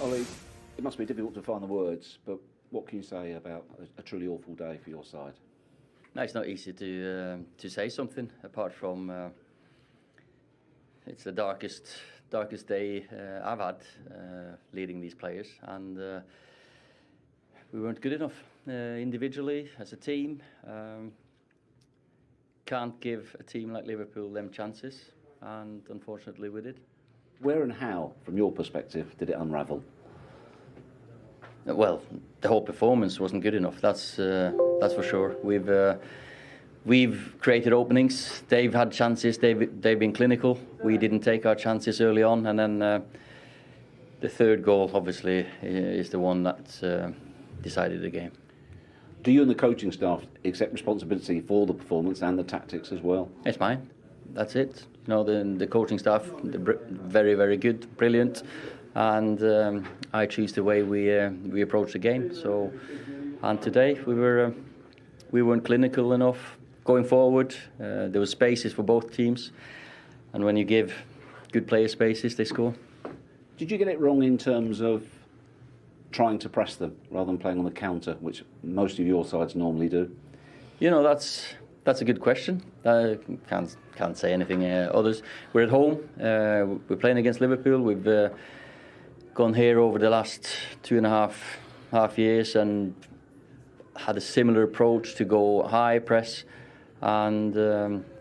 Ollie, it must be difficult to find the words, but what can you say about a truly awful day for your side? No, it's not easy to say something apart from it's the darkest day I've had leading these players, and we weren't good enough individually as a team. Can't give a team like Liverpool them chances, and unfortunately we did. Where and how, from your perspective, did it unravel? Well, the whole performance wasn't good enough. That's for sure. We've created openings. They've had chances. They've been clinical. We didn't take our chances early on, and then the third goal, obviously, is the one that decided the game. Do you and the coaching staff accept responsibility for the performance and the tactics as well? It's mine. That's it. You know, the coaching staff, very, very good, brilliant, and I choose the way we approach the game. So, and today we weren't clinical enough going forward. There were spaces for both teams, and when you give good player spaces, they score. Did you get it wrong in terms of trying to press them rather than playing on the counter, which most of your sides normally do? You know, that's a good question. I can't say anything others. We're at home. We're playing against Liverpool. We've gone here over the last 2.5 years and had a similar approach to go high press. And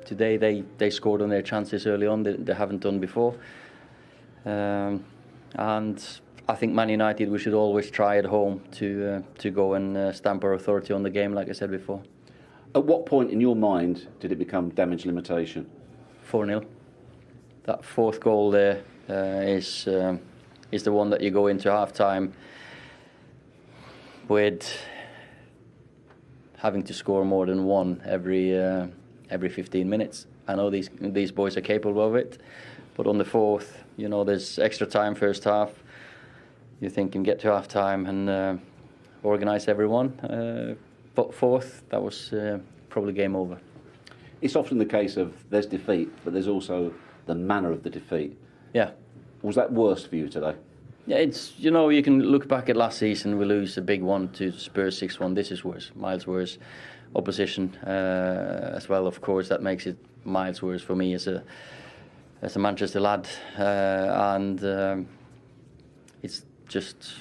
today they scored on their chances early on. They haven't done before. And I think Man United, we should always try at home to go and stamp our authority on the game, like I said before. At what point in your mind did it become damage limitation? 4-0. That fourth goal there is the one that you go into half-time with having to score more than one every 15 minutes. I know these boys are capable of it, but on the fourth, you know, there's extra time first half. You think you can get to half-time and organise everyone. But fourth, that was probably game over. It's often the case of there's defeat, but there's also the manner of the defeat. Yeah. Was that worse for you today? Yeah, it's, you know, you can look back at last season, we lose a big one to Spurs 6-1. This is worse, miles worse. Opposition as well, of course, that makes it miles worse for me as a Manchester lad. And it's just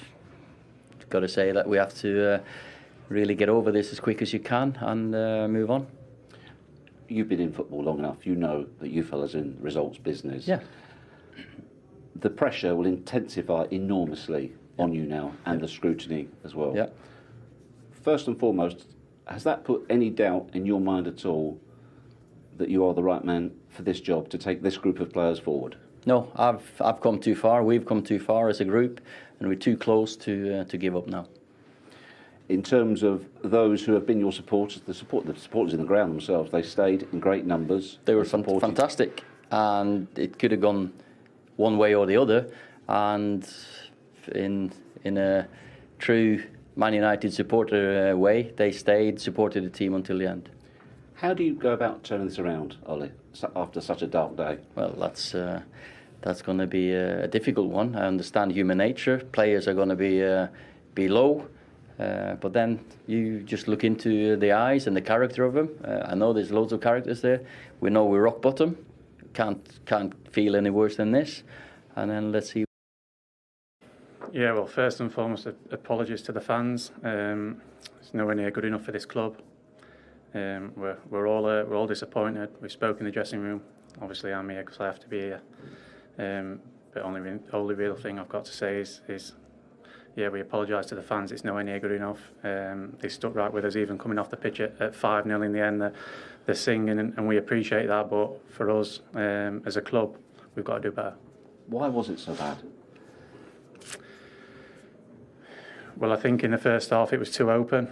got to say that we have to really get over this as quick as you can and move on. You've been in football long enough. You know that you fellas in results business. Yeah. The pressure will intensify enormously on you now, and the scrutiny as well. Yeah. First and foremost, has that put any doubt in your mind at all that you are the right man for this job to take this group of players forward? No, I've come too far. We've come too far as a group, and we're too close to give up now. In terms of those who have been your supporters, the supporters in the ground themselves, they stayed in great numbers. They were fantastic, and it could have gone one way or the other. And in a true Man United supporter way, they stayed, supported the team until the end. How do you go about turning this around, Ollie, after such a dark day? Well, that's going to be a difficult one. I understand human nature. Players are going to be low. But then you just look into the eyes and the character of them. I know there's loads of characters there. We know we're rock bottom. Can't feel any worse than this. And then let's see. Yeah, well, first and foremost, apologies to the fans. It's nowhere near good enough for this club. We're all disappointed. We spoke in the dressing room. Obviously, I'm here because I have to be here. But only real thing I've got to say is yeah, we apologise to the fans. It's nowhere near good enough. They stuck right with us, even coming off the pitch at 5-0 in the end. They're singing, and we appreciate that. But for us, as a club, we've got to do better. Why was it so bad? Well, I think in the first half it was too open.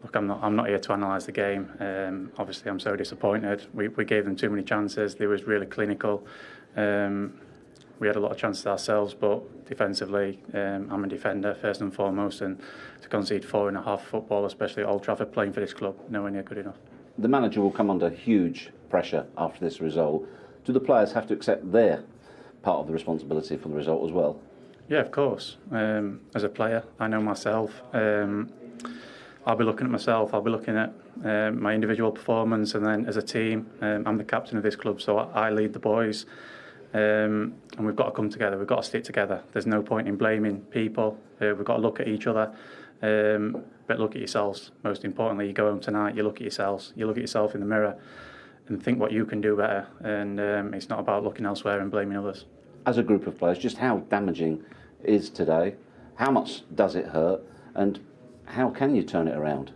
Look, I'm not here to analyse the game. Obviously, I'm so disappointed. We gave them too many chances. They was really clinical. We had a lot of chances ourselves, but defensively, I'm a defender first and foremost, and to concede 4.5 football, especially at Old Trafford, playing for this club, nowhere near good enough. The manager will come under huge pressure after this result. Do the players have to accept their part of the responsibility for the result as well? Yeah, of course. As a player, I know myself. I'll be looking at myself. I'll be looking at my individual performance, and then as a team, I'm the captain of this club, so I lead the boys. And we've got to come together. We've got to stick together. There's no point in blaming people. We've got to look at each other. But look at yourselves. Most importantly, you go home tonight, you look at yourselves. You look at yourself in the mirror and think what you can do better. And it's not about looking elsewhere and blaming others. As a group of players, just how damaging is today? How much does it hurt? And how can you turn it around?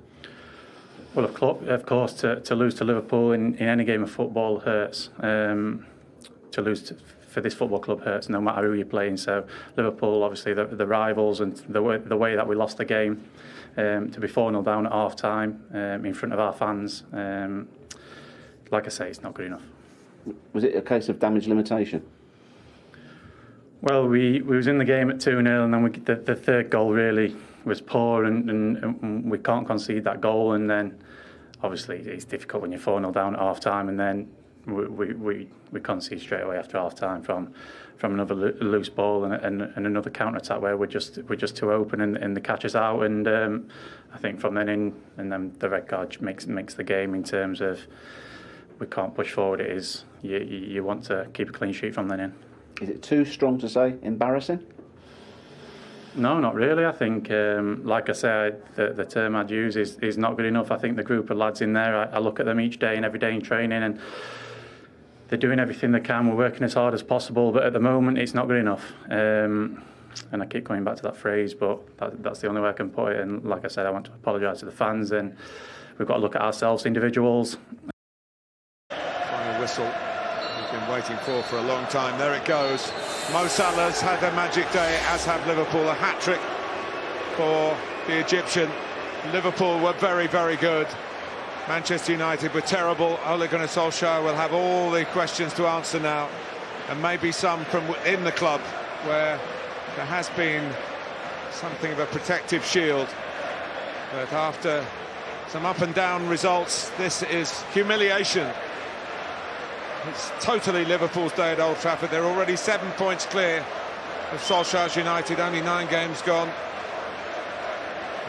Well, of course, to lose to Liverpool in any game of football hurts. To lose for this football club hurts, no matter who you're playing. So Liverpool, obviously, the rivals, and the way that we lost the game, to be 4-0 down at half time in front of our fans, like I say, it's not good enough. Was it a case of damage limitation? Well, we was in the game at 2-0, and then the third goal really was poor, and we can't concede that goal. And then, obviously, it's difficult when you're 4-0 down at half time, and then we concede straight away after half time from another loose ball and another counter attack where we're just too open, and the catch is out. And I think from then in, and then the red card makes the game in terms of we can't push forward. It is you want to keep a clean sheet from then in. Is it too strong to say embarrassing? No, not really. I think, like I said, the term I'd use is not good enough. I think the group of lads in there, I look at them each day and every day in training, and they're doing everything they can. We're working as hard as possible, but at the moment it's not good enough. And I keep coming back to that phrase, but that's the only way I can put it. And like I said, I want to apologise to the fans, and we've got to look at ourselves, individuals. Final whistle. Been waiting for a long time. There it goes. Mo Salah's had a magic day, as have Liverpool. A hat-trick for the Egyptian. Liverpool were very, very good. Manchester United were terrible. Ole Gunnar Solskjaer will have all the questions to answer now, and maybe some from within the club where there has been something of a protective shield. But after some up and down results, this is humiliation. It's totally Liverpool's day at Old Trafford. They're already 7 points clear of Solskjaer's United, only 9 games gone.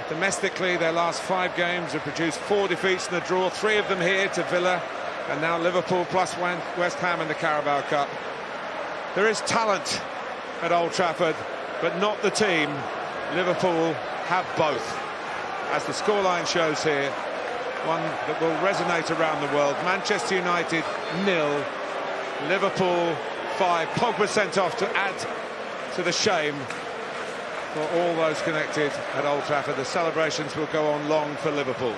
Domestically, their last 5 games have produced 4 defeats and a draw, 3 of them here to Villa, and now Liverpool plus West Ham in the Carabao Cup. There is talent at Old Trafford, but not the team. Liverpool have both, as the scoreline shows here. One that will resonate around the world. Manchester United 0, Liverpool 5. Pogba sent off to add to the shame for all those connected at Old Trafford. The celebrations will go on long for Liverpool.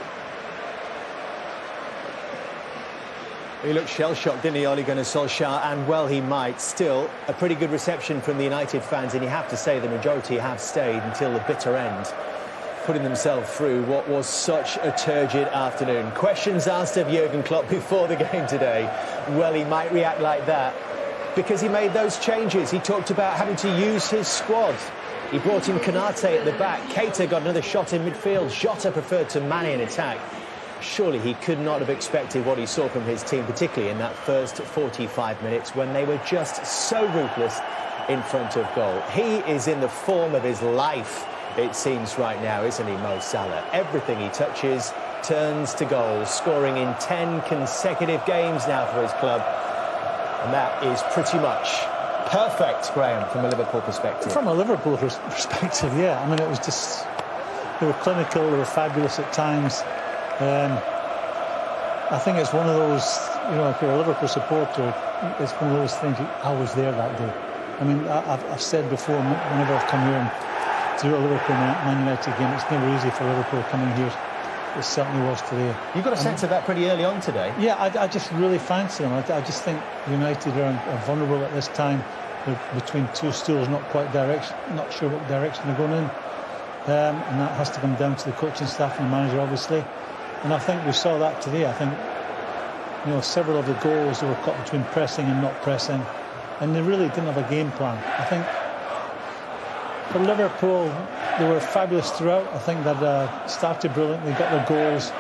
He looked shell-shocked, didn't he, Ole Gunnar Solskjaer? And well, he might. Still, a pretty good reception from the United fans, and you have to say the majority have stayed until the bitter end, putting themselves through what was such a turgid afternoon. Questions asked of Jurgen Klopp before the game today. Well, he might react like that because he made those changes. He talked about having to use his squad. He brought in Konate at the back. Keita got another shot in midfield. Jota preferred to Mane in attack. Surely he could not have expected what he saw from his team, particularly in that first 45 minutes when they were just so ruthless in front of goal. He is in the form of his life, it seems right now, isn't he, Mo Salah? Everything he touches turns to goals, scoring in 10 consecutive games now for his club. And that is pretty much perfect, Graham, from a Liverpool perspective. From a Liverpool perspective, yeah. I mean, it was just... They were clinical, they were fabulous at times. I think it's one of those, you know, if you're a Liverpool supporter, it's one of those things, I was there that day. I mean, I've said before, whenever I've come here and do a Liverpool Man United game, it's never easy for Liverpool coming here. It certainly was today. You got a sense of that pretty early on today? Yeah, I just really fancy them. I just think United are vulnerable at this time. They're between two stools, not sure what direction they're going in. And that has to come down to the coaching staff and the manager, obviously. And I think we saw that today. I think, you know, several of the goals were caught between pressing and not pressing, and they really didn't have a game plan. I think for Liverpool, they were fabulous throughout. I think that started brilliantly, got their goals.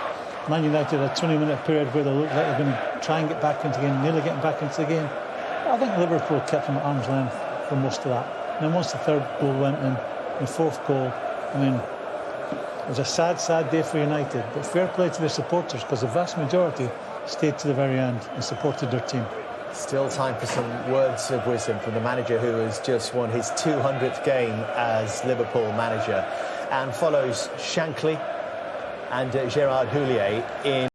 Man United had a 20-minute period where they looked like they're going to try and get back into the game, nearly getting back into the game. I think Liverpool kept them at arm's length for most of that. And then once the third goal went in, the fourth goal, I mean, it was a sad, sad day for United. But fair play to their supporters, because the vast majority stayed to the very end and supported their team. Still time for some words of wisdom from the manager who has just won his 200th game as Liverpool manager and follows Shankly and Gerard Houllier in